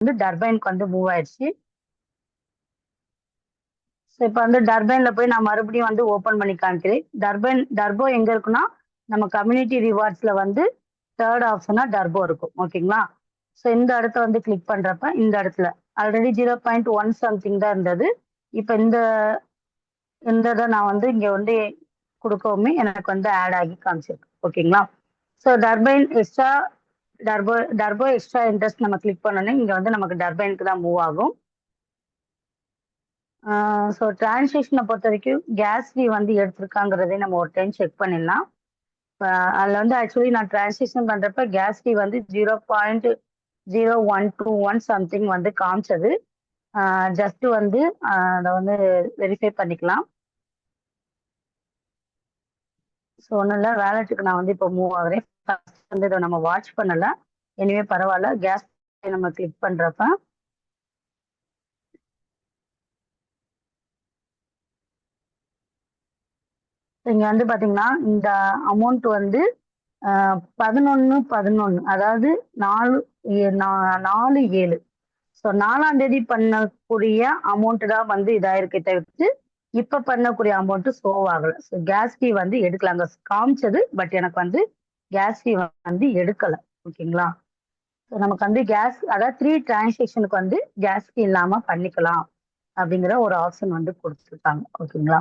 வந்து டர்பைனுக்கு வந்து மூவ் ஆயிடுச்சு. ஸோ இப்போ வந்து டர்பைன்ல போய் நான் மறுபடியும் வந்து ஓப்பன் பண்ணி காமிக்கிறேன். டர்போ எங்க இருக்குன்னா நம்ம கம்யூனிட்டி ரிவார்ட்ஸ்ல வந்து தேர்ட் ஆப்ஷனா டர்போ இருக்கும். ஓகேங்களா? ஸோ இந்த இடத்த வந்து கிளிக் பண்றப்ப இந்த இடத்துல ஆல்ரெடி 0.1 சம்திங் தான் இருந்தது. இப்போ இந்த இதை நான் வந்து இங்க வந்து கொடுக்கவுமே எனக்கு வந்து ஆட் ஆகி காமிச்சிருக்கு. ஓகேங்களா? ஸோ டர்போ எக்ஸ்ட்ரா இன்ட்ரெஸ்ட் நம்ம கிளிக் பண்ணோன்னே இங்க வந்து நமக்கு டர்பைனுக்கு தான் மூவ் ஆகும். ஸோ டிரான்சாக்ஷனை பொறுத்த வரைக்கும் கேஸ் ஃபீ வந்து எடுத்திருக்காங்கிறதே நம்ம ஒரு டைம் செக் பண்ணிடலாம். அதில் வந்து ஆக்சுவலி நான் டிரான்சாக்ஷன் பண்ணுறப்ப கேஸ் ஃபீ வந்து 0.0121 சம்திங் வந்து காமிச்சது. ஜஸ்ட் வந்து அதை வந்து வெரிஃபை பண்ணிக்கலாம். ஸோ ஒன்றும் இல்லை, வேலெட்டுக்கு நான் வந்து இப்போ மூவ் ஆகுறேன். ஃபர்ஸ்ட் வந்து இதை நம்ம வாட்ச் பண்ணல, எனிவே பரவாயில்ல. கேஸ் நம்ம கிளிக் பண்ணுறப்ப இங்க வந்து பாத்தீங்கன்னா இந்த அமௌண்ட் வந்து 11/11, அதாவது 4/7. ஸோ 4ஆம் தேதி பண்ணக்கூடிய அமௌண்ட் தான் வந்து இதாயிருக்கே தவிர்த்து இப்ப பண்ணக்கூடிய அமௌண்ட் ஷோ ஆகல. ஸோ கேஸ் ஃபீ வந்து எடுக்கல, அங்க காமிச்சது, பட் எனக்கு வந்து கேஸ் ஃபீ வந்து எடுக்கல. ஓகேங்களா? ஸோ நமக்கு வந்து அதாவது 3 டிரான்சாக்ஷனுக்கு வந்து கேஸ் ஃபீ இல்லாம பண்ணிக்கலாம் அப்படிங்கிற ஒரு ஆப்ஷன் வந்து கொடுத்துருக்காங்க. ஓகேங்களா?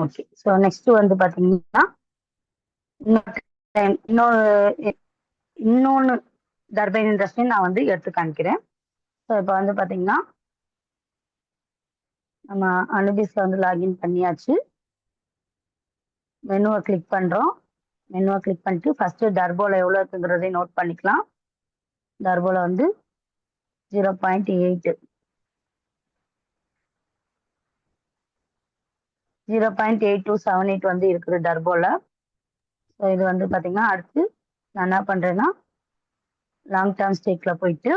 ஓகே. ஸோ நெக்ஸ்ட் வந்து பாத்தீங்கன்னா இன்னொன்னு டர்பைன் இண்டஸ்ட்ரி நான் வந்து எடுத்து காமிக்கிறேன். ஸோ இப்போ வந்து பாத்தீங்கன்னா நம்ம அனுபிஸ்ல வந்து லாகின் பண்ணியாச்சு. மெனுவை கிளிக் பண்றோம். மெனுவை கிளிக் பண்ணிட்டு ஃபர்ஸ்ட் டர்போல எவ்வளோ இருக்குங்கிறதை நோட் பண்ணிக்கலாம். டர்போல வந்து 0.8 0.8278 வந்து இருக்குது டர்போல. ஸோ இது வந்து பாத்தீங்கன்னா அடுத்து நான் என்ன பண்றேன்னா லாங் டேர்ம் ஸ்டேக்ல போயிட்டு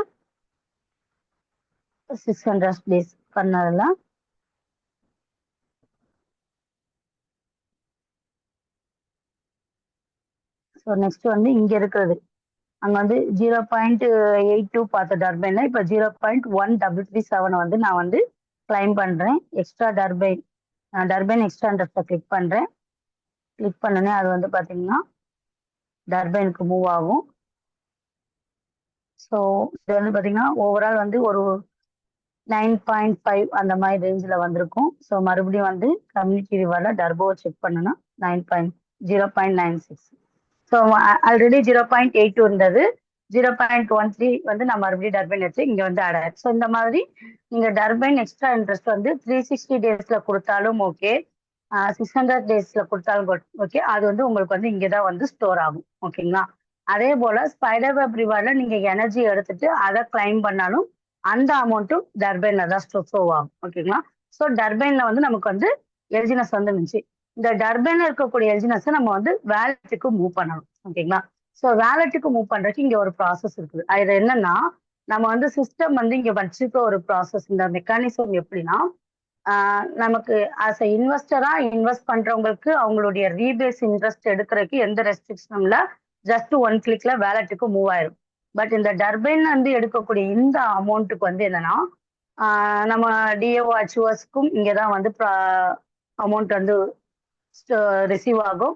600 டேஸ் பண்ணதுல ஸோ நெக்ஸ்ட் வந்து இங்க இருக்கிறது அங்க வந்து 0.82 பார்த்த டர்பைன்ல இப்போ 0.1337 வந்து நான் வந்து கிளைம் பண்றேன். எக்ஸ்ட்ரா டர்பைன் எக்ஸ்ட்ரா இன்ட்ரெஸ்ட்டை கிளிக் பண்றேன். கிளிக் பண்ணனே அது வந்து பாத்தீங்கன்னா டர்பைனுக்கு மூவ் ஆகும். ஸோ இது வந்து பாத்தீங்கன்னா ஓவரால் வந்து ஒரு 9.5 அந்த மாதிரி ரேஞ்சில் வந்திருக்கும். ஸோ மறுபடியும் வந்து கம்யூனிட்டி ரிவார்டில் டர்போவை செக் பண்ணனா 0.96. ஸோ ஆல்ரெடி 0.82 இருந்தது. 0.13 வந்து நான் மறுபடியும் டர்பைன் எடுத்து இங்கே வந்து ஆட் ஆயிடுச்சு. ஸோ இந்த மாதிரி நீங்கள் டர்பைன் எக்ஸ்ட்ரா இன்ட்ரெஸ்ட் வந்து 360 டேஸ்ல கொடுத்தாலும் ஓகே, 600 டேஸ்ல கொடுத்தாலும் ஓகே, அது வந்து உங்களுக்கு வந்து இங்கே தான் வந்து ஸ்டோர் ஆகும். ஓகேங்களா? அதே போல ஸ்பைடர் வெப் ரிவார்டில் நீங்கள் எனர்ஜி எடுத்துட்டு அதை கிளைம் பண்ணாலும் அந்த அமௌண்ட்டும் டர்பைன்ல தான் ஸ்டோர் ஆகும். ஓகேங்களா? ஸோ டர்பைன்ல வந்து நமக்கு வந்து எல்ஜினஸ் வந்து இருந்துச்சு. இந்த டர்பைன்ல இருக்கக்கூடிய எல்ஜினஸ் நம்ம வந்து வேலெட்டுக்கு மூவ் பண்ணணும். ஓகேங்களா? ஸோ வேலெட்டுக்கு மூவ் பண்றதுக்கு இங்க ஒரு ப்ராசஸ் இருக்குது. அது என்னன்னா நம்ம வந்து சிஸ்டம் வந்து இங்க வச்சிருக்க ஒரு ப்ராசஸ். இந்த மெக்கானிசம் எப்படின்னா நமக்கு ஆஸ் அ இன்வெஸ்டரா இன்வெஸ்ட் பண்றவங்களுக்கு அவங்களுடைய ரீபேஸ் இன்ட்ரெஸ்ட் எடுக்கிறதுக்கு எந்த ரெஸ்ட்ரிக்ஷனும் இல்ல, ஜஸ்ட் 1 கிளிக்ல வேலெட்டுக்கு மூவ் ஆயிரும். பட் இந்த டர்பைன் வந்து எடுக்கக்கூடிய இந்த அமௌண்ட்டுக்கு வந்து என்னன்னா நம்ம டிஏஓ அச்சுவர்ஸ்க்கும் இங்கதான் வந்து அமௌண்ட் வந்து ரிசீவ் ஆகும்.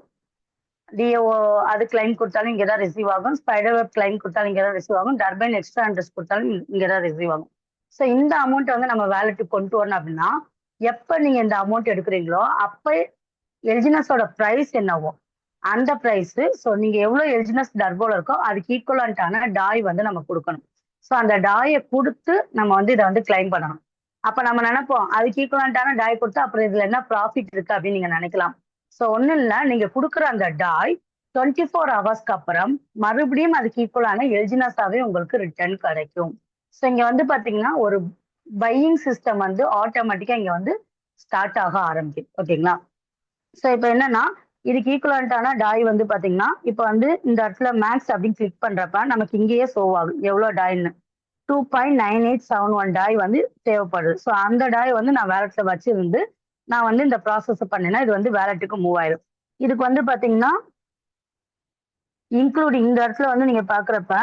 டிஏஓ அது கிளைம் கொடுத்தாலும் இங்கே தான் ரிசீவ் ஆகும். ஸ்பைடர் வெப் கிளைம் கொடுத்தாலும் இங்கே தான் ரிசீவ் ஆகும். டர்பைன் எக்ஸ்ட்ரா இன்ட்ரெஸ்ட் கொடுத்தாலும் இங்கே தான் ரிசீவ் ஆகும். ஸோ இந்த அமௌண்ட் வந்து நம்ம வேலெட்டுக்கு கொண்டு வரணும் அப்படின்னா எப்போ நீங்க இந்த அமௌண்ட் எடுக்கிறீங்களோ அப்போ எல்ஜினஸோட ப்ரைஸ் என்னவோ அந்த ப்ரைஸ், ஸோ நீங்க எவ்வளவு எல்ஜினஸ் டர்போல இருக்கோ அதுக்கு ஈக்குவலண்டான டாய் வந்து நம்ம கொடுக்கணும். ஸோ அந்த டாயை கொடுத்து நம்ம வந்து இதை வந்து கிளைம் பண்ணணும். அப்ப நம்ம நினைப்போம் அதுக்கு ஈக்குவலண்டான டாய் கொடுத்தா அப்புறம் இதுல என்ன ப்ராஃபிட் இருக்கு அப்படின்னு நீங்க நினைக்கலாம். ஸோ ஒன்றும் இல்லை, நீங்க கொடுக்குற அந்த டாய் 24 ஹவர்ஸ்க்கு அப்புறம் மறுபடியும் அதுக்கு ஈக்குவலான எல்ஜினஸாவே உங்களுக்கு ரிட்டர்ன் கிடைக்கும். ஸோ இங்க வந்து பாத்தீங்கன்னா ஒரு பையிங் சிஸ்டம் வந்து ஆட்டோமேட்டிக்கா இங்க வந்து ஸ்டார்ட் ஆக ஆரம்பிக்கும். ஓகேங்களா? ஸோ இப்போ என்னன்னா இதுக்கு ஈக்குவலண்டான டாய் வந்து பாத்தீங்கன்னா இப்போ வந்து இந்த இடத்துல மேக்ஸ் அப்படின்னு கிளிக் பண்றப்ப நமக்கு இங்கேயே ஷோ ஆகும் எவ்வளோ டாய்ன்னு. 2.9871 டாய் வந்து தேவைப்படுது. ஸோ அந்த டாய் வந்து நான் வேலெட்ல வச்சிருந்து நான் வந்து இந்த ப்ராசஸ் பண்ணேன்னா இது வந்து வேலெட்டுக்கு மூவ் ஆயிடும். இதுக்கு வந்து பாத்தீங்கன்னா இன்க்ளூடிங் இந்த இடத்துல வந்து நீங்க பாக்குறப்ப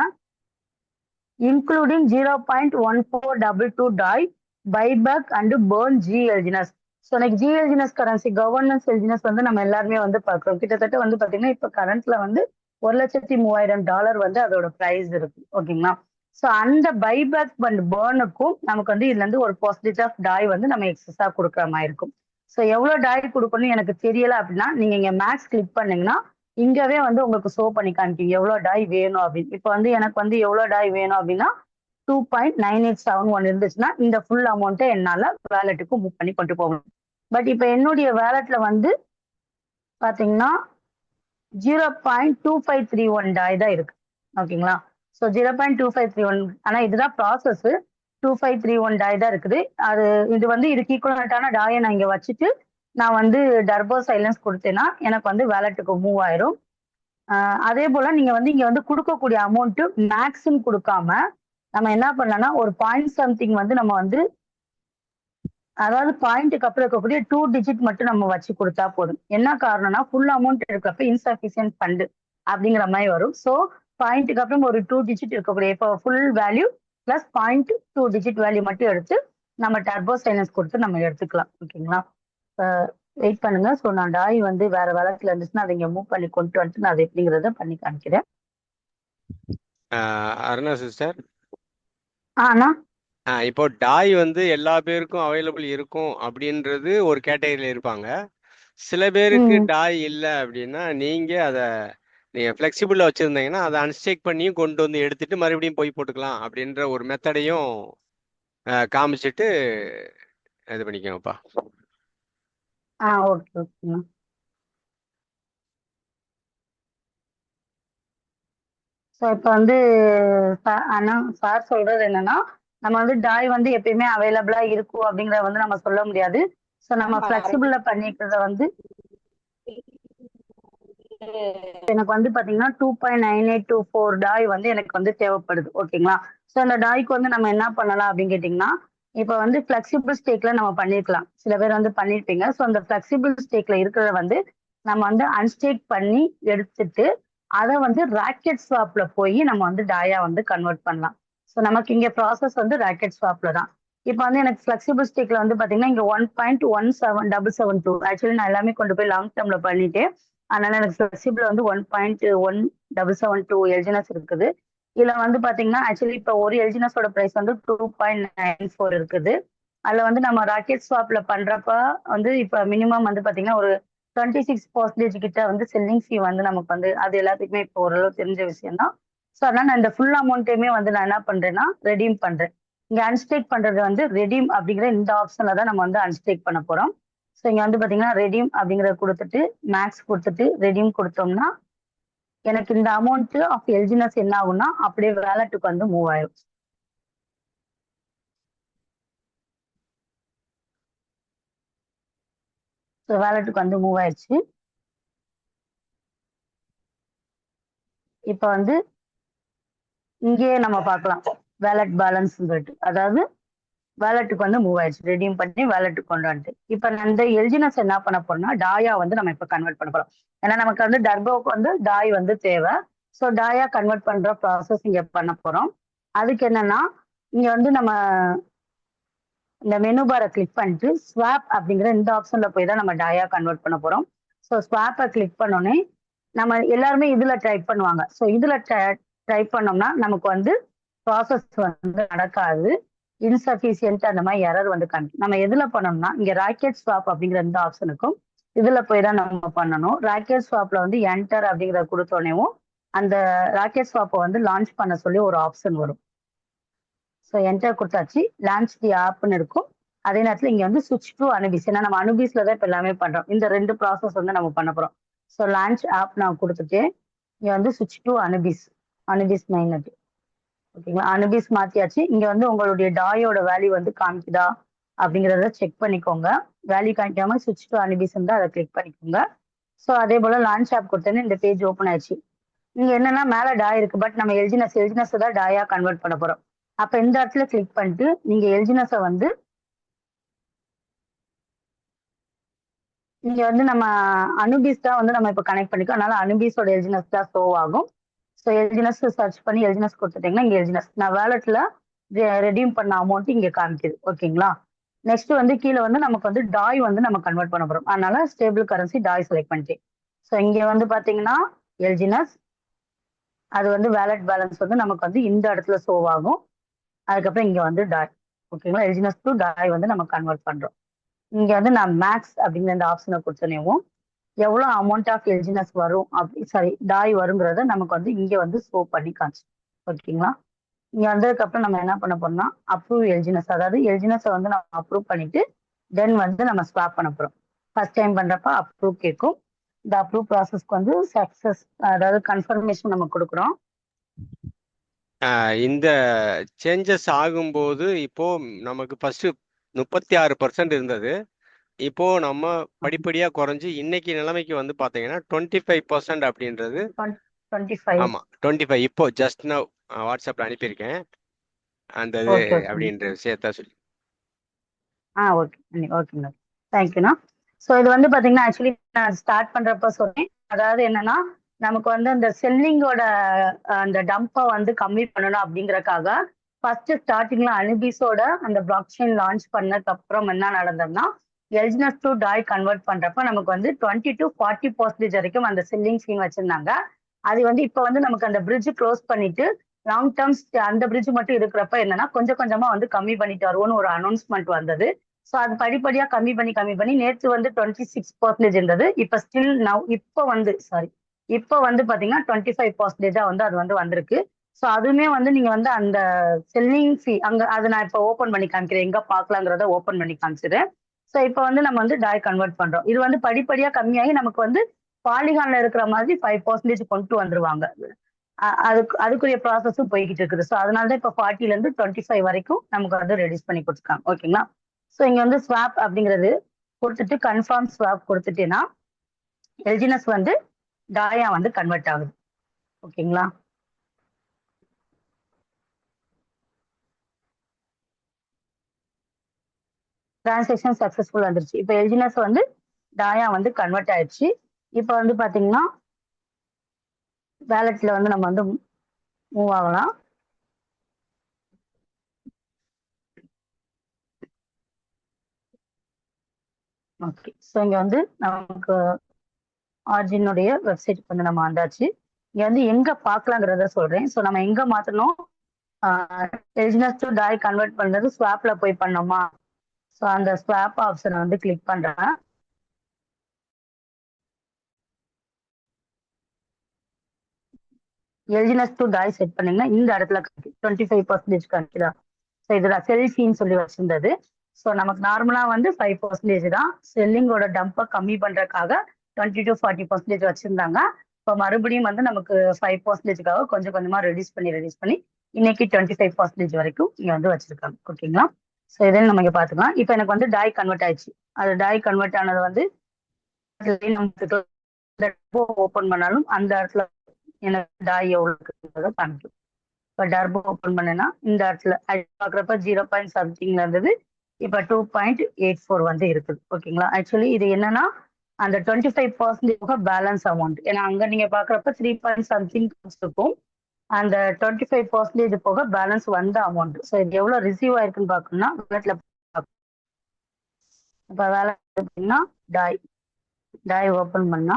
including 0.1422 die, buyback and burn G Elginus. So எனக்கு ஜி எல்ஜினஸ் கரன்சி கவர்னன்ஸ் எல்ஜினஸ் வந்து நம்ம எல்லாருமே வந்து பார்க்குறோம். கிட்டத்தட்ட வந்து பார்த்தீங்கன்னா இப்போ கரண்ட்ல வந்து $1,30,000 வந்து அதோட ப்ரைஸ் இருக்கு. ஓகேங்களா? ஸோ அந்த பைபேக் அண்ட் பேர்னுக்கும் நமக்கு வந்து இதுல இருந்து ஒரு பர்சன்டேஜ் ஆஃப் டாய் வந்து நம்ம எக்ஸஸா கொடுக்குற மாதிரி இருக்கும். ஸோ எவ்வளோ டாய் கொடுக்கணும்னு எனக்கு தெரியல அப்படின்னா நீங்க இங்க மேக்ஸ் கிளிக் பண்ணீங்கன்னா இங்கவே வந்து உங்களுக்கு ஷோ பண்ணி காமிக்கும் எவ்வளோ டாய் வேணும் அப்படின்னு. இப்போ வந்து எனக்கு வந்து எவ்வளோ டாய் வேணும் அப்படின்னா 2.9871 இருந்துச்சுன்னா இந்த ஃபுல் அமௌண்ட்டை என்னால வேலெட்டுக்கு மூவ் பண்ணி கொண்டு போகணும். பட் இப்போ என்னுடைய வேலெட்ல வந்து பாத்தீங்கன்னா 0.2531 டாய் தான் இருக்கு. ஓகேங்களா? ஸோ 0.2531, ஆனா இதுதான் ப்ராசஸ். 2531 டாய் தான் இருக்குது. அது இது வந்து இதுக்கு ஈக்குவலண்டான டாயை நான் இங்க வச்சுட்டு நான் வந்து டர்போ சைலன்ஸ் கொடுத்தேன்னா எனக்கு வந்து வேலெட்டுக்கு மூவ் ஆயிரும். அதே போல நீங்க வந்து இங்க வந்து கொடுக்கக்கூடிய அமௌண்ட் மேக்ஸிம் கொடுக்காம நம்ம என்ன பண்ணலாம்னா ஒரு பாயிண்ட் சம்திங் வந்து நம்ம வந்து அதாவது பாயிண்ட்டுக்கு அப்புறம் இருக்கக்கூடிய 2 டிஜிட் மட்டும் நம்ம வச்சு கொடுத்தா போதும். என்ன காரணம்னா ஃபுல் அமௌண்ட் இருக்கிறப்ப இன்சஃபிஷியன்ட் ஃபண்ட் அப்படிங்கிற மாதிரி வரும். ஸோ பாயிண்ட்டுக்கு அப்புறம் ஒரு 2 டிஜிட் இருக்கக்கூடிய இப்போ full value plus 0.2 digit value மட்டும் எடுத்து நம்ம டர்போ சைலன்ஸ் கொடுத்து நம்ம எடுத்துக்கலாம். ஓகேங்களா? வெயிட் பண்ணுங்க. ஸோ நான் டாய் வந்து வேற வேலட்ல இருந்துச்சுன்னா அதை இங்க மூவ் பண்ணி கொண்டு வந்துட்டு நான் அதை எப்படிங்கிறத பண்ணி காமிக்கிறேன். அருணா சிஸ்டர், ஆனா இப்போ டாய் வந்து எல்லா பேருக்கும் அவைலபிள் இருக்கும் அப்படின்றது ஒரு கேட்டகரியில இருப்பாங்க. சில பேருக்கு டாய் இல்லை அப்படின்னா நீங்க ஃபிளெக்சிபிளா வச்சிருந்தீங்கன்னா அதை அன்ஸ்டேக் பண்ணியும் கொண்டு வந்து எடுத்துட்டு மறுபடியும் போய் போட்டுக்கலாம் அப்படின்ற ஒரு மெத்தடையும் காமிச்சிட்டு இது பண்ணிக்கோங்கப்பா. ஓகே ஓகேண்ணா. ஸோ இப்போ வந்து அண்ணா சார் சொல்றது என்னன்னா நம்ம வந்து டாய் வந்து எப்பயுமே அவைலபிளா இருக்கும் அப்படிங்கறத வந்து நம்ம சொல்ல முடியாது. ஸோ நம்ம ஃபிளெக்சிபிள்ல பண்ணிக்கிறத வந்து எனக்கு வந்து பாத்தீங்கன்னா 2.9824 டாய் வந்து எனக்கு வந்து தேவைப்படுது. ஓகேங்களா? ஸோ அந்த டாய்க்கு வந்து நம்ம என்ன பண்ணலாம் அப்படின்னு கேட்டீங்கன்னா இப்போ வந்து ஃபிளெக்சிபிள் ஸ்டேக்ல நம்ம பண்ணிருக்கலாம். சில பேர் வந்து பண்ணிருப்பீங்க. ஸோ அந்த ஃபிளெக்சிபிள் ஸ்டேக்ல இருக்கிறத வந்து நம்ம வந்து அன்ஸ்டேக் பண்ணி எடுத்துட்டு அதை வந்து ராக்கெட் ஸ்வாப்ல போய் நம்ம வந்து டாயா வந்து கன்வெர்ட் பண்ணலாம். ஸோ நமக்கு இங்க ப்ராசஸ் வந்து ராக்கெட் ஸ்வாப்ல தான். இப்போ வந்து எனக்கு ஃபிளெக்சிபிள் ஸ்டேக்ல வந்து பாத்தீங்கன்னா இங்க 1.17772 ஆக்சுவலி நான் எல்லாமே கொண்டு போய் லாங் டேர்ம்ல பண்ணிட்டு அதனால எனக்கு ஃபிளெக்சிபிள் வந்து 1.1772 எல்ஜினஸ் இருக்குது. இதுல வந்து பாத்தீங்கன்னா ஆக்சுவலி இப்போ ஒரு எல்ஜினஸோட பிரைஸ் வந்து 2.94 இருக்குது. அதுல வந்து நம்ம ராக்கெட் ஸ்வாப்ல பண்றப்ப வந்து இப்ப மினிமம் வந்து பாத்தீங்கன்னா ஒரு 26% கிட்ட வந்து செல்லிங் ஃபீ வந்து நமக்கு வந்து அது எல்லாத்துக்குமே இப்போ ஓரளவு தெரிஞ்ச விஷயம் தான். ஸோ அதனால நான் இந்த ஃபுல் அமௌண்ட்டையுமே வந்து நான் என்ன பண்றேன்னா ரெடீம் பண்றேன். இங்க அன்ஸ்டேக் பண்றது வந்து ரெடீம் அப்படிங்கிற இந்த ஆப்ஷன்ல தான் நம்ம வந்து அன்ஸ்டேக் பண்ண போறோம். ஸோ இங்க வந்து பாத்தீங்கன்னா ரெடீம் அப்படிங்கறத கொடுத்துட்டு மேக்ஸ் கொடுத்துட்டு ரெடீம் கொடுத்தோம்னா எனக்கு இந்த அமௌண்ட் ஆஃப் எல்ஜினஸ் என்ன ஆகும்னா அப்படியே வேலெட்டுக்கு வந்து மூவ் ஆயிடும். ஸோ வேலெட்டுக்கு வந்து மூவ் ஆயிடுச்சு. இப்போ வந்து இங்கேயே நம்ம பார்க்கலாம் வேலெட் பேலன்ஸ் சொல்லிட்டு, அதாவது வேலெட்டுக்கு வந்து மூவ் ஆயிடுச்சு. ரெடீம் பண்ணி வேலெட்டுக்கு கொண்டு வந்துட்டு இப்போ இந்த எல்ஜினஸ் என்ன பண்ண போறோம்னா டாயா வந்து நம்ம இப்போ கன்வெர்ட் பண்ண போறோம். ஏன்னா நமக்கு வந்து டர்போக்கு வந்து டாய் வந்து தேவை. ஸோ டாயா கன்வெர்ட் பண்ற ப்ராசஸ் இங்க பண்ண போறோம். அதுக்கு என்னன்னா இங்க வந்து நம்ம இந்த மெனு பாரை கிளிக் பண்ணிட்டு ஸ்வாப் அப்படிங்கிற இந்த ஆப்ஷன்ல போய் தான் நம்ம டாயா கன்வெர்ட் பண்ண போறோம். ஸோ ஸ்வாப்பை கிளிக் பண்ணோன்னே நம்ம எல்லாருமே இதுல டைப் பண்ணுவாங்க. ஸோ இதுல டைப் பண்ணோம்னா நமக்கு வந்து ப்ராசஸ் வந்து நடக்காது, இன்சஃபிஷியன்ட் அந்த மாதிரி எரர் வந்து காமிக்கும். நம்ம எதுல பண்ணோம்னா இங்க ராக்கெட் ஸ்வாப் அப்படிங்கிற இந்த ஆப்ஷனுக்கும் இதுல போய் தான் நம்ம பண்ணணும். ராக்கெட் ஸ்வாப்ல வந்து என்டர் அப்படிங்கிறத கொடுத்தோடனேவும் அந்த ராக்கெட் ஸ்வாப்பை வந்து லான்ச் பண்ண சொல்லி ஒரு ஆப்ஷன் வரும். ஸோ என்டர் கொடுத்தாச்சு, லான்ச் தி ஆப்னு இருக்கும். அதே நேரத்தில் இங்க வந்து சுவிட்ச் டு அனுபிஸ், ஏன்னா நம்ம அனுபிஸ்ல தான் இப்போ எல்லாமே பண்றோம். இந்த 2 ப்ராசஸ் வந்து நம்ம பண்ண போறோம். ஸோ லான்ச் ஆப் நான் கொடுத்துட்டு இங்க வந்து சுவிட்ச் டு அனுபிஸ், அனுபிஸ் மைனட். ஓகேங்களா? அனுபிஸ் மாத்தியாச்சு. இங்க வந்து உங்களுடைய டாயோட வேல்யூ வந்து காமிக்குதா அப்படிங்கிறத செக் பண்ணிக்கோங்க. வேல்யூ காமிக்காம சுவிட்ச் டு அனுபிஸ் இருந்தா அதை கிளிக் பண்ணிக்கோங்க. ஸோ அதே போல லான்ச் ஆப் கொடுத்தோன்னே இந்த பேஜ் ஓப்பன் ஆயிடுச்சு. இங்க என்னன்னா மேல டாய் இருக்கு, பட் நம்ம எல்ஜினஸ் தான் டாயா கன்வெர்ட் பண்ண போறோம். அப்ப இந்த இடத்துல கிளிக் பண்ணிட்டு நீங்க எல்ஜினஸை வந்து இங்க வந்து நம்ம அனுபிஸ் தான் வந்து நம்ம இப்ப கனெக்ட் பண்ணிக்கோ, அதனால அனுபிஸோட எல்ஜினஸ் தான் ஷோ ஆகும். ஸோ எல்ஜினஸ் சர்ச் பண்ணி எல்ஜினஸ் கொடுத்துட்டீங்கன்னா இங்கே எல்ஜினஸ் நான் வேலெட்ல ரெடீம் பண்ண அமௌண்ட் இங்கே காமிக்குது. ஓகேங்களா. நெக்ஸ்ட் வந்து கீழே வந்து நமக்கு வந்து டாய் வந்து நம்ம கன்வெர்ட் பண்ண போறோம். அதனால ஸ்டேபிள் கரன்சி டாய் செலக்ட் பண்ணிட்டேன். ஸோ இங்கே வந்து பாத்தீங்கன்னா எல்ஜினஸ் அது வந்து வேலட் பேலன்ஸ் வந்து நமக்கு வந்து இந்த இடத்துல ஷோவ் ஆகும். அதுக்கப்புறம் இங்க வந்து டாய். ஓகேங்களா. எல்ஜினஸ் டு டாய் வந்து நம்ம கன்வெர்ட் பண்றோம். இங்க வந்து நான் மேக்ஸ் அப்படிங்கிற இந்த ஆப்ஷனை கொடுத்தனேவும் எவ்வளவு அமௌண்ட் ஆஃப் எல்ஜினஸ் வரும் அப்படி சாரி டாய் வருங்கிறத நமக்கு வந்து இங்க வந்து ஷோ பண்ணி காமிச்சு. ஓகேங்களா. இங்க வந்ததுக்கு அப்புறம் நம்ம என்ன பண்ண போறோம்னா அப்ரூவ் எல்ஜினஸ், அதாவது எல்ஜினஸ் வந்து நம்ம அப்ரூவ் பண்ணிட்டு தென் வந்து நம்ம ஸ்வாப் பண்ண போறோம். ஃபர்ஸ்ட் டைம் பண்றப்ப அப்ரூவ் கேட்கும். இந்த அப்ரூவ் ப்ராசஸ்க்கு வந்து சக்சஸ் அதாவது கன்ஃபர்மேஷன் நம்ம கொடுக்குறோம். இந்த சேஞ்சஸ் ஆகும்போது இப்போ நமக்கு ஃபர்ஸ்ட் 36% இருந்தது. இப்போ நம்ம படிப்படியா குறைஞ்சு இன்னைக்கு நிலைமைக்கு வந்து பாத்தீங்கன்னா 25% அப்படின்றது 25. ஆமா 25 இப்போ ஜஸ்ட் நவ் வாட்ஸ்அப்ல அனுப்பியிருக்கேன் அந்த இது ஓகே ஓகே அப்படின்ற விஷயத்த சொல்லி. ஓகே ஓகேங்க. தேங்க்யூண்ணா. ஸோ இது வந்து பாத்தீங்கன்னா ஆக்சுவலி நான் ஸ்டார்ட் பண்றப்ப சொன்னேன். அதாவது என்னன்னா நமக்கு வந்து அந்த செல்லிங்கோட அந்த டம்பை வந்து கம்மி பண்ணணும் அப்படிங்கறக்காக ஃபர்ஸ்ட் ஸ்டார்டிங்ல அனுபிஸோட அந்த பிளாக் செயின் லான்ச் பண்ணதுக்கு அப்புறம் என்ன நடந்ததுன்னா எல்ஜினஸ் டு டாய் கன்வெர்ட் பண்றப்ப நமக்கு வந்து 20 to 40% வரைக்கும் அந்த செல்லிங் ஃபீன் வச்சிருந்தாங்க. அது வந்து இப்போ வந்து நமக்கு அந்த பிரிட்ஜ் க்ளோஸ் பண்ணிட்டு லாங் டேர்ம்ஸ் அந்த பிரிட்ஜ் மட்டும் இருக்கிறப்ப என்னன்னா கொஞ்சம் கொஞ்சமா வந்து கம்மி பண்ணிட்டு வருவோம்னு ஒரு அனௌன்ஸ்மெண்ட் வந்தது. ஸோ அது படிப்படியா கம்மி பண்ணி நேற்று வந்து 26% இருந்தது. இப்போ ஸ்டில் நவ் இப்போ வந்து பாத்தீங்கன்னா 25% வந்து அது வந்து வந்திருக்கு. ஸோ அதுவுமே வந்து நீங்க வந்து அந்த செல்லிங் ஃபீ அங்க அதை நான் இப்போ ஓப்பன் பண்ணி காமிக்கிறேன், எங்க பார்க்கலாங்கிறத ஓப்பன் பண்ணி காமிச்சிடுறேன். ஸோ இப்போ வந்து நம்ம வந்து டாய் கன்வெர்ட் பண்றோம். இது வந்து படிப்படியா கம்மியாகி நமக்கு வந்து பாலிகான்ல இருக்கிற மாதிரி 5% கொண்டு வந்துருவாங்க. அதுக்குரிய ப்ராசஸும் போய்கிட்டு இருக்குது. ஸோ அதனாலதான் இப்போ 40ல இருந்து 25 வரைக்கும் நமக்கு வந்து ரெடியூஸ் பண்ணி கொடுத்துருக்காங்க. ஓகேங்களா. ஸோ இங்க வந்து ஸ்வாப் அப்படிங்கிறது கொடுத்துட்டு கன்ஃபார்ம் ஸ்வாப் கொடுத்துட்டேன்னா எல்ஜினஸ் வந்து டாயா வந்து கன்வெர்ட் ஆகுது. ஓகேங்களா. டிரான்சாக்ஷன் சக்சஸ்ஃபுல் வந்துருச்சு. இப்போ எல்ஜினஸ் வந்து டாயா வந்து கன்வெர்ட் ஆயிடுச்சு. இப்போ வந்து பாத்தீங்கன்னா வேலட்ல வந்து நம்ம வந்து மூவ் ஆகலாம். ஓகே. ஸோ இங்க வந்து நமக்கு ஆர்ஜினுடைய வெப்சைட் வந்து நம்ம வந்தாச்சு. இங்க வந்து எங்க பார்க்கலாங்கிறத சொல்றேன். ஸோ நம்ம எங்க மாத்தணும், எல்ஜினஸ் டு டாய் கன்வெர்ட் பண்றது ஸ்வாப்ல போய் பண்ணோமா. ஸோ அந்த ஸ்வாப் ஆப்ஷனை வந்து கிளிக் பண்றேன். எல்ஜினஸ் டு டாய் செட் பண்ணீங்கன்னா இந்த இடத்துல 25% கிடைக்குதா. ஸோ இதுல செல்ஃபின்னு சொல்லி வச்சிருந்தது. ஸோ நமக்கு நார்மலா வந்து 5% தான். செல்லிங்கோட டம்பை கம்மி பண்றதுக்காக 20 to 40% வச்சிருந்தாங்க. இப்போ மறுபடியும் வந்து நமக்கு 5%க்காக கொஞ்சம் கொஞ்சமா ரெடியூஸ் பண்ணி இன்னைக்கு 25% வரைக்கும் இங்க வந்து வச்சிருக்காங்க. ஓகேங்களா. ஸோ இதையும் நம்ம இங்க பாத்துக்கலாம். இப்போ எனக்கு வந்து டாய் கன்வெர்ட் ஆயிடுச்சு. அது டாய் கன்வெர்ட் ஆனது வந்து ஓப்பன் பண்ணாலும் அந்த இடத்துல எனக்கு டாய் எவ்வளவு காமிக்கும். இப்போ டர்போ ஓப்பன் பண்ணேன்னா இந்த இடத்துல பாக்குறப்ப 0. இருந்தது. இப்போ 2.84 வந்து இருக்குது. ஓகேங்களா. ஆக்சுவலி இது என்னன்னா அந்த 25% பேலன்ஸ் அமௌண்ட். ஏன்னா அங்க நீங்க பாக்குறப்ப 3. இருக்கும். அந்த 25% போக பேலன்ஸ் வந்த அமௌண்ட். ஸோ இது எவ்வளவு ரிசீவ் ஆயிருக்குன்னு பாக்கணும்னா வேலட்ல இப்போ வேலை பார்த்தீங்கன்னா டாய் ஓப்பன் பண்ணா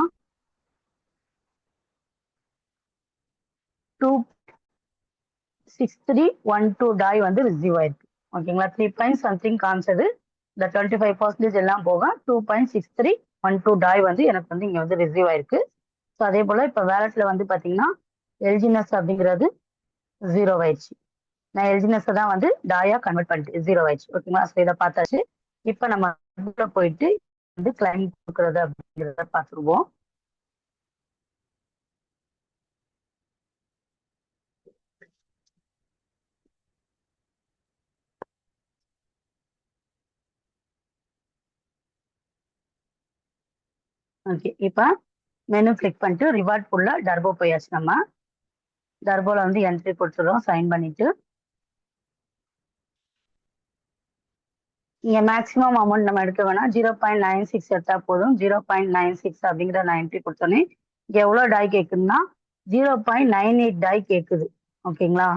26312 டாய் வந்து ரிசீவ் ஆயிருக்கு. ஓகேங்களா. 3. காமிச்சது. இந்த 25% எல்லாம் போக 2.6312 டாய் வந்து எனக்கு வந்து இங்க வந்து ரிசீவ் ஆயிருக்கு. ஸோ அதே போல இப்போ வேலட்ல வந்து பாத்தீங்கன்னா எல்ஜினஸ் அப்படிங்கிறது 0 ஆயிடுச்சு. நான் எல்ஜினஸ் தான் வந்து டாயா கன்வெர்ட் பண்ணிட்டு 0 ஆயிடுச்சு. ஓகேங்களா. ஸோ இதை பார்த்தாச்சு. இப்போ நம்ம போயிட்டு வந்து கிளைம் கொடுக்கறது அப்படிங்கிறத பார்த்துருவோம். ஓகே. இப்போ மெனு கிளிக் பண்ணிட்டு ரிவார்ட் புல்ல டர்போ போயாச்சு. நம்ம டர்போல வந்து என்ட்ரி கொடுத்துருவோம் சைன் பண்ணிட்டு. இங்க மேக்ஸிமம் அமௌண்ட் நம்ம எடுக்க வேணாம். 0.96 எடுத்தா போதும். 0.96 அப்படிங்கிற நான் என்ட்ரி கொடுத்தோன்னே இங்க எவ்வளவு டாய் கேட்குதுன்னா 0.98 டாய் கேக்குது. ஓகேங்களா?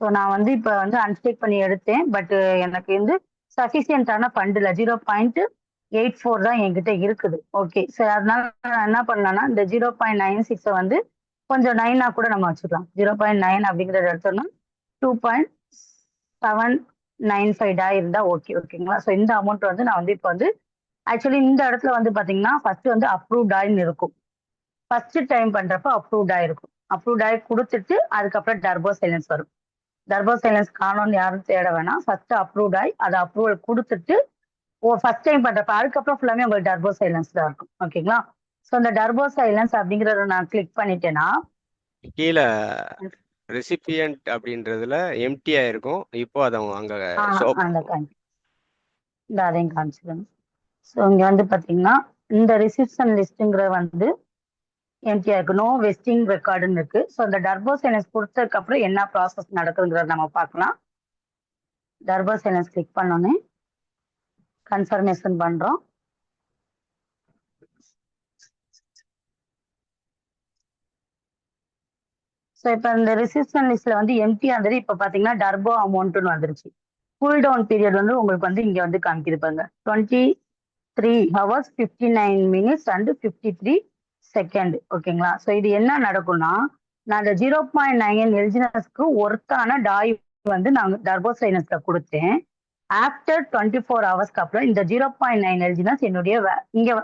ஸோ நான் வந்து இப்போ வந்து அன்ஸ்டேக் பண்ணி எடுத்தேன். பட் எனக்கு வந்து சஃபிஷியன்டான ஃபண்ட் இல்லை. 0.84 தான் என்கிட்ட இருக்குது. ஓகே. சரி, அதனால நான் என்ன பண்ணேன்னா இந்த 0.96 வந்து கொஞ்சம் 9ஆ கூட நம்ம வச்சுக்கலாம். 0.9 அப்படிங்கிறத எடுத்தோம்னா 2.795 டாய் இருந்தா ஓகே. ஓகேங்களா? ஸோ இந்த அமௌண்ட் வந்து நான் வந்து இப்போ வந்து ஆக்சுவலி இந்த இடத்துல வந்து பாத்தீங்கன்னா ஃபர்ஸ்ட் வந்து அப்ரூவ்ட் ஆயின்னு இருக்கும். ஃபர்ஸ்ட் டைம் பண்றப்ப அப்ரூவ்ட் ஆயிருக்கும். அப்ரூவ்ட் ஆகி கொடுத்துட்டு அதுக்கப்புறம் டர்போ சைலன்ஸ் வரும். டர்போ சைலன்ஸ் காணோம்னு யாரும் தேட வேணாம். ஃபர்ஸ்ட் அப்ரூவ்ட் ஆகி அதை அப்ரூவல் கொடுத்துட்டு ஃபர்ஸ்ட் டைம் பண்றப்ப அதுக்கப்புறம் ஃபுல்லாமே உங்களுக்கு டர்போ சைலன்ஸ் தான் இருக்கும். ஓகேங்களா? ஸோ அந்த டர்போ சைலன்ஸ் அப்படிங்கறத நான் கிளிக் பண்ணிட்டேன்னா கீழே ரெசிபியன்ட் அப்படின்றதுல எம்டியா இருக்கும். இப்போ அதை அங்க அந்த இந்த அதையும் காமிச்சிருங்க. ஸோ இங்க வந்து பாத்தீங்கன்னா இந்த ரிசிப்ஷன் லிஸ்ட்ங்கிற வந்து எம்டியா இருக்கு. நோ வெஸ்டிங் ரெக்கார்டுன்னு இருக்கு. ஸோ அந்த டர்போ சைலன்ஸ் கொடுத்ததுக்கு அப்புறம் என்ன ப்ராசஸ் நடக்குதுங்கிறத நம்ம பார்க்கலாம். டர்போ சைலன்ஸ் கிளிக் பண்ணோன்னே கன்ஃபர்மேஷன் பண்றோம். ஸோ இப்போ இந்த ரிசிப்ஷன் லிஸ்ட்ல வந்து எம்டி ஆனது இப்போ பாத்தீங்கன்னா டர்போ அமௌண்ட்னு வந்துருச்சு. கூல் டவுன் பீரியட் வந்து உங்களுக்கு வந்து இங்க வந்து காமிக்கிருப்பாங்க 23 hours 59 minutes and 53 செகண்ட். ஓகேங்களா? ஸோ இது என்ன நடக்கும்னா நான் அந்த 0.9 எல்ஜினஸ்க்கு ஒர்த்தான டாய் வந்து நான் டர்போ சைலன்ஸ்ல கொடுத்தேன். ஆஃப்டர் 24 ஹவர்ஸ்க்கு அப்புறம் இந்த 0.9 எல்ஜினஸ் என்னுடைய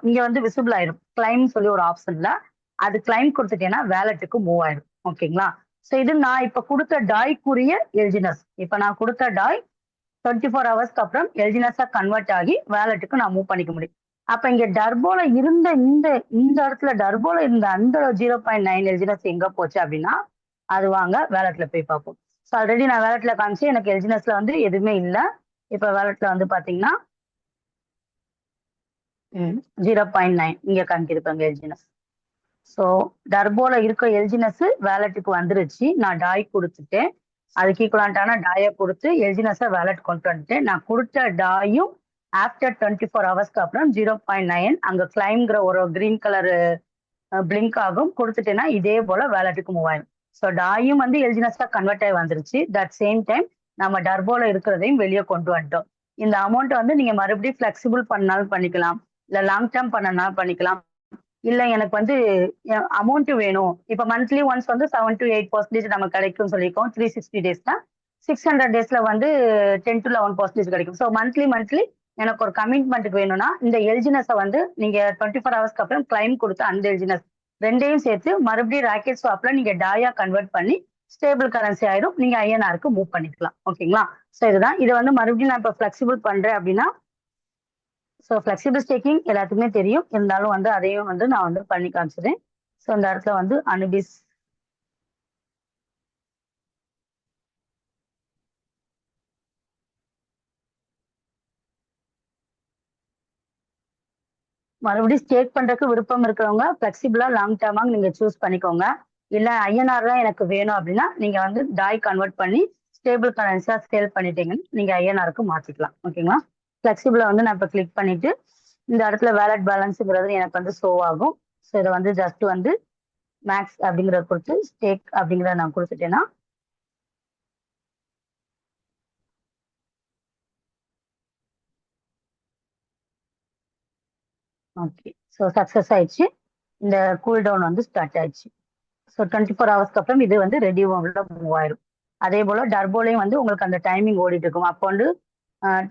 இங்க வந்து விசிபிள் ஆயிரும். கிளைம் சொல்லி ஒரு ஆப்ஷன்ல அது கிளைம் கொடுத்துட்டேன்னா வேலட்டுக்கு மூவ் ஆயிரும். ஓகேங்களா? ஸோ இது நான் இப்ப கொடுத்த டாய்க்குரிய எல்ஜினஸ். இப்ப நான் கொடுத்த டாய் 24 ஹவர்ஸ்க்கு அப்புறம் எல்ஜினஸா கன்வெர்ட் ஆகி வேலட்டுக்கு நான் மூவ் பண்ணிக்க முடியும். அப்ப இங்க டர்போல இருந்த இந்த இந்த இடத்துல டர்போல இருந்த அந்த 0.9 எல்ஜினஸ் எங்க போச்சு அப்படின்னா அது வாங்க வேலட்ல போய் பார்ப்போம். ஸோ ஆல்ரெடி நான் வேலட்ல காமிச்சு எனக்கு எல்ஜினஸ்ல வந்து எதுவுமே இல்லை. இப்ப வேலட்ல வந்து பாத்தீங்கன்னா 0.9 இங்க காமிக்கிருப்பாங்க எல்ஜினஸ். ஸோ டர்போல இருக்க எல்ஜினஸ் வேலட்டுக்கு வந்துருச்சு. நான் டாய் கொடுத்துட்டேன். அதுக்கு ஈக்குவலான டாயை கொடுத்து எல்ஜினஸை வேலட் கொண்டு வந்துட்டேன். நான் கொடுத்த டாயும் ஆஃப்டர் 24 ஹவர்ஸ்க்கு அப்புறம் 0.9 அங்க கிளைம்ங்கிற ஒரு கிரீன் கலர் பிளிங்க் ஆகும். கொடுத்துட்டேன்னா இதே போல வேலட்டுக்கு மூவ் ஆயிடும். ஸோ டாயும் வந்து எல்ஜினஸா கன்வெர்ட் ஆகி வந்துருச்சு. தட் சேம் டைம் நம்ம டர்போல இருக்கிறதையும் வெளியே கொண்டு வந்துட்டோம். இந்த அமௌண்ட் வந்து நீங்க மறுபடியும் ஃபிளெக்சிபிள் பண்ணாலும் பண்ணிக்கலாம், இல்ல லாங் டேர்ம் பண்ணனாலும் பண்ணிக்கலாம். இல்ல எனக்கு வந்து அமௌண்ட் வேணும். இப்ப மந்த்லி ஒன்ஸ் வந்து 7 to 8% நமக்கு கிடைக்கும் சொல்லியிருக்கோம். 360 டேஸ்னா 600 டேஸ்ல வந்து 10 to 11% கிடைக்கும். ஸோ மந்த்லி எனக்கு ஒரு கமிட்மெண்ட்டுக்கு வேணும்னா இந்த எல்ஜினஸை வந்து நீங்க 24 ஹவர்ஸ்க்கு அப்புறம் கிளைம் கொடுத்த அந்த எல்ஜினஸ் ரெண்டையும் சேர்த்து மறுபடியும் ராக்கெட் ஸ்வாப்ல நீங்க டாயா கன்வெர்ட் பண்ணி ஸ்டேபிள் கரன்சி ஆயிடும். நீங்க ஐஎன்ஆருக்கு மூவ் பண்ணிக்கலாம். ஓகேங்களா? ஸோ இதுதான். இதை வந்து மறுபடியும் நான் இப்போ ஃபிளெக்சிபிள் பண்றேன் அப்படின்னா ஸோ ஃபிளெக்சிபிள் ஸ்டேக்கிங் எல்லாத்துக்குமே தெரியும். இருந்தாலும் வந்து அதையும் வந்து நான் வந்து பண்ணி காமிச்சிடுறேன். ஸோ இந்த இடத்துல வந்து அனுபிஸ் மறுபடியும் ஸ்டேக் பண்றதுக்கு விருப்பம் இருக்கிறவங்க ஃபிளெக்சிபிளா லாங் டேர்மா நீங்க சூஸ் பண்ணிக்கோங்க. இல்ல ஐஎன்ஆர் தான் எனக்கு வேணும் அப்படின்னா நீங்க வந்து டாய் கன்வெர்ட் பண்ணி ஸ்டேபிள் கரன்சியா சேல் பண்ணிட்டீங்கன்னு நீங்க ஐஎன்ஆருக்கு மாத்திக்கலாம். ஓகேங்களா? ஃபிளெக்சிபிளா வந்து நான் இப்போ கிளிக் பண்ணிட்டு இந்த இடத்துல வேலட் பேலன்ஸுங்கிறது எனக்கு வந்து ஷோ ஆகும். ஸோ இதை வந்து ஜஸ்ட் வந்து மேக்ஸ் அப்படிங்கிறத கொடுத்து ஸ்டேக் அப்படிங்கிறத நான் கொடுத்துட்டேன்னா ஓகே. ஸோ சக்ஸஸ் ஆயிடுச்சு. இந்த கூல் டவுன் வந்து ஸ்டார்ட் ஆயிடுச்சு. ஸோ 24 ஹவர்ஸ்க்கு அப்புறம் இது வந்து ரெடி மூவ் ஆயிடும். அதே போல டர்போலையும் வந்து உங்களுக்கு அந்த டைமிங் ஓடிட்டு இருக்கும். அப்போ வந்து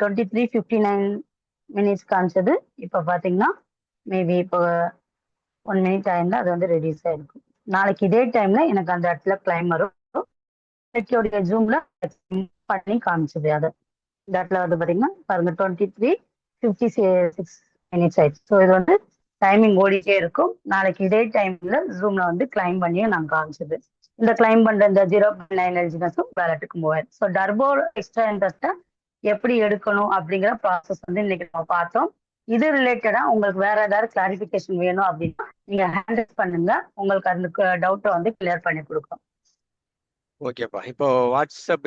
23:59 மினிட்ஸ் காமிச்சது. இப்போ பார்த்தீங்கன்னா மேபி இப்போ 1 மினிட் ஆயிருந்தா அது வந்து ரெடியூஸ் ஆயிருக்கும். நாளைக்கு இதே டைம்ல எனக்கு அந்த இடத்துல கிளைம் வரும். ஜூம்ல பண்ணி காமிச்சது அதை இந்த இடத்துல வந்து பாத்தீங்கன்னா பாருங்க 23:56 மினிட்ஸ் ஆயிடுச்சு. ஸோ இது வந்து டைமிங் ஓடிட்டே இருக்கும். நாளைக்கு இதே டைம்ல ஜூம்ல வந்து கிளைம் பண்ணியும் நான் காமிச்சது. இந்த கிளைம் பண்ற இந்த 0.9 எல்ஜினஸும் வேலட்டுக்கு மூவ் ஆயிடும். ஸோ டர்போ எக்ஸ்ட்ரா இன்ட்ரெஸ்ட்டை எப்படி எடுக்கணும் அப்படிங்கிற ப்ராசஸ் வந்து இன்னைக்கு நம்ம பார்த்தோம். இது ரிலேட்டடா உங்களுக்கு வேற ஏதாவது கிளாரிபிகேஷன் வேணும் அப்படின்னா நீங்க ஹேண்டில் பண்ணுங்க. உங்களுக்கு அந்த டவுட்டை வந்து கிளியர் பண்ணி கொடுக்கும். ஓகேப்பா. இப்போ வாட்ஸ்அப்